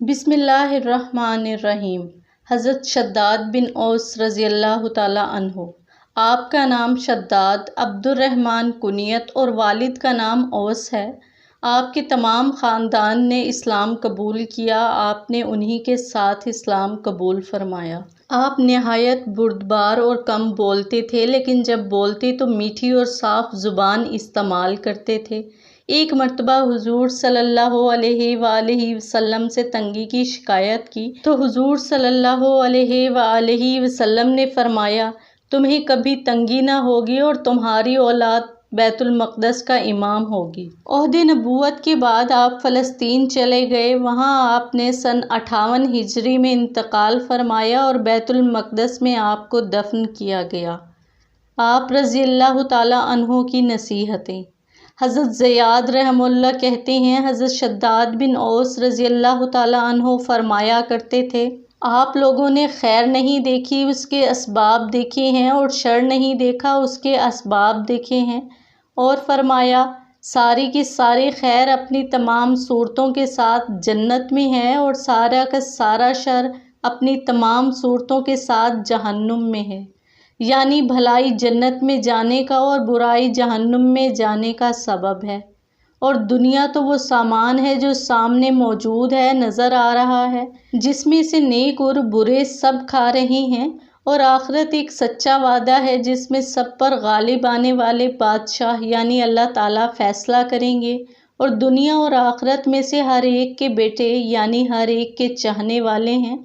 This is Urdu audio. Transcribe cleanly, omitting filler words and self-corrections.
بسم اللہ الرحمن الرحیم۔ حضرت شداد بن اوس رضی اللہ تعالیٰ عنہ۔ آپ کا نام شداد عبد الرحمن کنیت اور والد کا نام اوس ہے۔ آپ کے تمام خاندان نے اسلام قبول کیا۔ آپ نے انہی کے ساتھ اسلام قبول فرمایا۔ آپ نہایت بردبار اور کم بولتے تھے، لیکن جب بولتے تو میٹھی اور صاف زبان استعمال کرتے تھے۔ ایک مرتبہ حضور صلی اللہ علیہ وآلہ وسلم سے تنگی کی شکایت کی تو حضور صلی اللہ علیہ وآلہ وسلم نے فرمایا، تمہیں کبھی تنگی نہ ہوگی اور تمہاری اولاد بیت المقدس کا امام ہوگی۔ عہد نبوت کے بعد آپ فلسطین چلے گئے۔ وہاں آپ نے سن 58 ہجری میں انتقال فرمایا اور بیت المقدس میں آپ کو دفن کیا گیا۔ آپ رضی اللہ تعالیٰ عنہ کی نصیحتیں۔ حضرت زیاد رحمہ اللہ کہتے ہیں، حضرت شداد بن اوس رضی اللہ تعالیٰ عنہ فرمایا کرتے تھے، آپ لوگوں نے خیر نہیں دیکھی، اس کے اسباب دیکھے ہیں، اور شر نہیں دیکھا، اس کے اسباب دیکھے ہیں۔ اور فرمایا، ساری کی ساری خیر اپنی تمام صورتوں کے ساتھ جنت میں ہے، اور سارا کا سارا شر اپنی تمام صورتوں کے ساتھ جہنم میں ہے۔ یعنی بھلائی جنت میں جانے کا اور برائی جہنم میں جانے کا سبب ہے۔ اور دنیا تو وہ سامان ہے جو سامنے موجود ہے، نظر آ رہا ہے، جس میں سے نیک اور برے سب کھا رہے ہیں، اور آخرت ایک سچا وعدہ ہے جس میں سب پر غالب آنے والے بادشاہ یعنی اللہ تعالیٰ فیصلہ کریں گے، اور دنیا اور آخرت میں سے ہر ایک کے بیٹے یعنی ہر ایک کے چاہنے والے ہیں۔